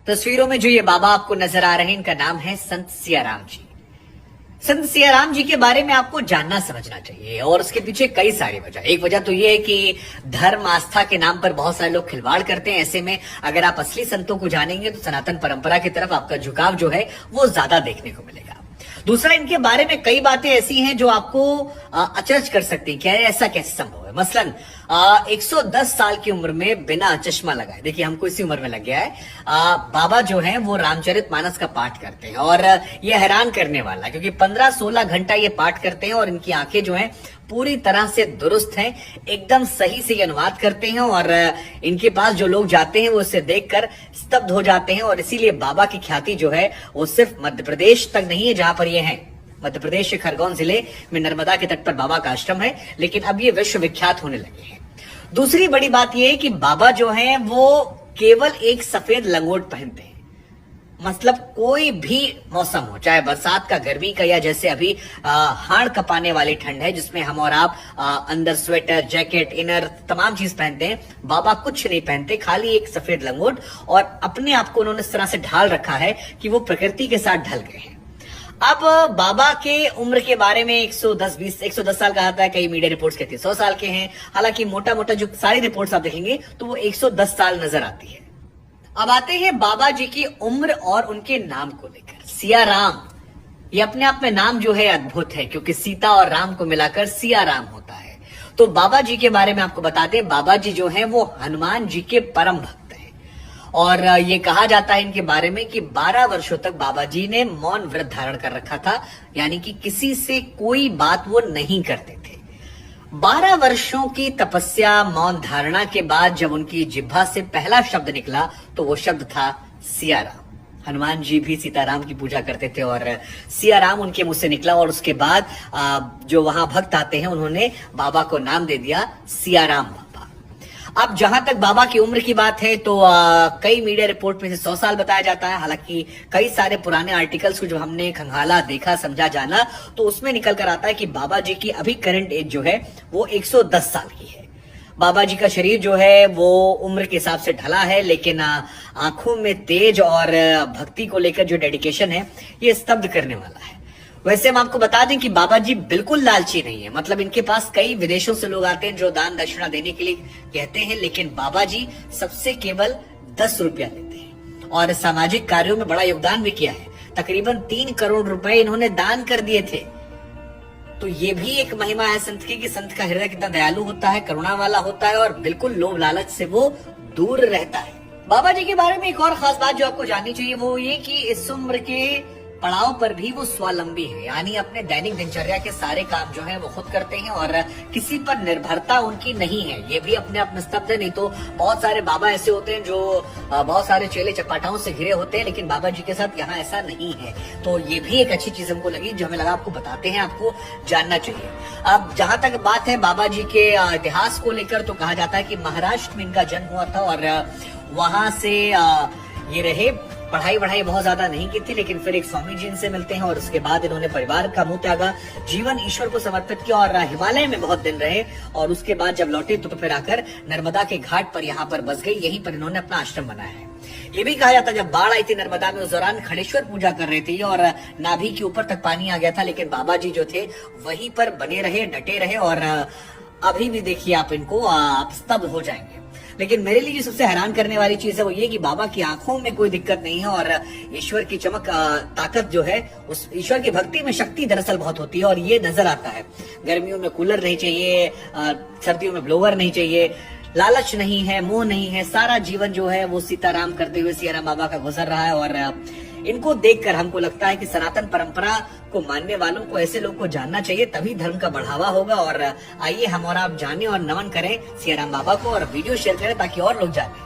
तस्वीरों में जो ये बाबा आपको नजर आ रहे हैं, इनका नाम है संत सियाराम जी। संत सियाराम जी के बारे में आपको जानना समझना चाहिए और उसके पीछे कई सारी वजह। एक वजह तो ये है कि धर्म आस्था के नाम पर बहुत सारे लोग खिलवाड़ करते हैं। ऐसे में अगर आप असली संतों को जानेंगे तो सनातन परंपरा की तरफ आपका झुकाव जो है वो ज्यादा देखने को मिलेगा। दूसरा, इनके बारे में कई बातें ऐसी हैं जो आपको अचरज कर सकती हैं। क्या ऐसा कैसे संभव है? मसलन 110 साल की उम्र में बिना चश्मा लगाए, देखिए हमको इसी उम्र में लग गया है, बाबा जो हैं वो रामचरितमानस का पाठ करते हैं। और ये हैरान करने वाला क्योंकि 15-16 घंटा ये पाठ करते हैं और इनकी आंखें जो हैं पूरी तरह से दुरुस्त हैं, एकदम सही से ये अनुवाद करते हैं। और इनके पास जो लोग जाते हैं वो इसे देखकर स्तब्ध हो जाते हैं। और इसीलिए बाबा की ख्याति जो है वो सिर्फ मध्य प्रदेश तक नहीं है जहां पर ये है। मध्य प्रदेश के खरगोन जिले में नर्मदा के तट पर बाबा का आश्रम है, लेकिन अब ये विश्व विख्यात होने लगे हैं। दूसरी बड़ी बात यह है कि बाबा जो हैं वो केवल एक सफेद लंगोट पहनते हैं। मतलब कोई भी मौसम हो, चाहे बरसात का, गर्मी का, या जैसे अभी हाड़ कपाने वाली ठंड है जिसमें हम और आप अंदर स्वेटर, जैकेट, इनर तमाम चीज पहनते हैं, बाबा कुछ नहीं पहनते, खाली एक सफेद लंगोट। और अपने आप को उन्होंने इस तरह से ढाल रखा है कि वो प्रकृति के साथ ढल गए हैं। अब बाबा के उम्र के बारे में 110 साल कहा था, कई मीडिया रिपोर्ट्स कहती है 100 साल के हैं। हालांकि मोटा मोटा जो सारी रिपोर्ट्स आप देखेंगे तो वो 110 साल नजर आती है। अब आते हैं बाबा जी की उम्र और उनके नाम को लेकर। सियाराम, ये अपने आप में नाम जो है अद्भुत है क्योंकि सीता और राम को मिलाकर सियाराम होता है। तो बाबा जी के बारे में आपको बताते हैं, बाबा जी जो हैं वो हनुमान जी के परम भक्त हैं। और ये कहा जाता है इनके बारे में कि 12 वर्षों तक बाबा जी ने मौन व्रत धारण कर रखा था, यानी कि किसी से कोई बात वो नहीं करते थे। 12 वर्षों की तपस्या, मौन धारणा के बाद जब उनकी जिह्वा से पहला शब्द निकला तो वो शब्द था सियाराम। हनुमान जी भी सीताराम की पूजा करते थे और सियाराम उनके मुंह से निकला। और उसके बाद जो वहां भक्त आते हैं उन्होंने बाबा को नाम दे दिया सियाराम बाबा। अब जहां तक बाबा की उम्र की बात है तो कई मीडिया रिपोर्ट में से 100 साल बताया जाता है। हालांकि कई सारे पुराने आर्टिकल्स को जब हमने खंगाला, देखा, समझा, जाना तो उसमें निकल कर आता है कि बाबा जी की अभी करंट एज जो है वो 110 साल की है। बाबा जी का शरीर जो है वो उम्र के हिसाब से ढला है, लेकिन आंखों में तेज और भक्ति को लेकर जो डेडिकेशन है ये स्तब्ध करने वाला है। वैसे हम आपको बता दें कि बाबा जी बिल्कुल लालची नहीं है। मतलब इनके पास कई विदेशों से लोग आते हैं जो दान दक्षिणा देने के लिए कहते हैं, लेकिन बाबा जी सबसे केवल 10 रुपया लेते हैं और सामाजिक कार्यों में बड़ा योगदान भी किया है। तकरीबन 3 करोड़ रुपए इन्होंने दान कर दिए थे। तो ये भी एक महिमा है संत की कि संत का हृदय कितना दयालु होता है, करुणा वाला होता है और बिल्कुल लोभ लालच से वो दूर रहता है। बाबा जी के बारे में एक और खास बात जो आपको जाननी चाहिए वो ये कि इस उम्र के पड़ाव पर भी वो स्वावलंबी है, यानी अपने दैनिक दिनचर्या के सारे काम जो है वो खुद करते हैं और किसी पर निर्भरता उनकी नहीं है। ये भी अपने आप में स्तब्ध है। नहीं तो बहुत सारे बाबा ऐसे होते हैं जो बहुत सारे चेले चपाटाओं से घिरे होते हैं, लेकिन बाबा जी के साथ यहाँ ऐसा नहीं है। तो ये भी एक अच्छी चीज हमको लगी जो हमें लगा आपको बताते हैं, आपको जानना चाहिए। अब जहां तक बात है बाबा जी के इतिहास को लेकर तो कहा जाता है कि महाराष्ट्र में इनका जन्म हुआ था और वहां से ये रहे। पढ़ाई वढ़ाई बहुत ज्यादा नहीं की थी, लेकिन फिर एक स्वामी जी इनसे मिलते हैं और उसके बाद इन्होंने परिवार का मुंह त्यागा, जीवन ईश्वर को समर्पित किया और हिमालय में बहुत दिन रहे। और उसके बाद जब लौटे तो फिर आकर नर्मदा के घाट पर यहाँ पर बस गई। यहीं पर इन्होंने अपना आश्रम बनाया है। ये भी कहा जाता है जब बाढ़ आई थी नर्मदा में उस दौरान खड़ेश्वर पूजा कर रहे थे और नाभि के ऊपर तक पानी आ गया था, लेकिन बाबा जी जो थे वहीं पर बने रहे, डटे रहे। और अभी भी देखिए आप इनको, आप स्तब्ध हो जाएंगे। लेकिन मेरे लिए जो सबसे हैरान करने वाली चीज है वो ये कि बाबा की आंखों में कोई दिक्कत नहीं है और ईश्वर की चमक, ताकत जो है उस ईश्वर की भक्ति में शक्ति दरअसल बहुत होती है और ये नजर आता है। गर्मियों में कूलर नहीं चाहिए, सर्दियों में ब्लोवर नहीं चाहिए, लालच नहीं है, मोह नहीं है। सारा जीवन जो है वो सीताराम करते हुए सियाराम बाबा का गुजर रहा है। और इनको देखकर हमको लगता है कि सनातन परंपरा को मानने वालों को, ऐसे लोगों को जानना चाहिए, तभी धर्म का बढ़ावा होगा। और आइए हम और आप जाने और नमन करें सियाराम बाबा को और वीडियो शेयर करें ताकि और लोग जाने।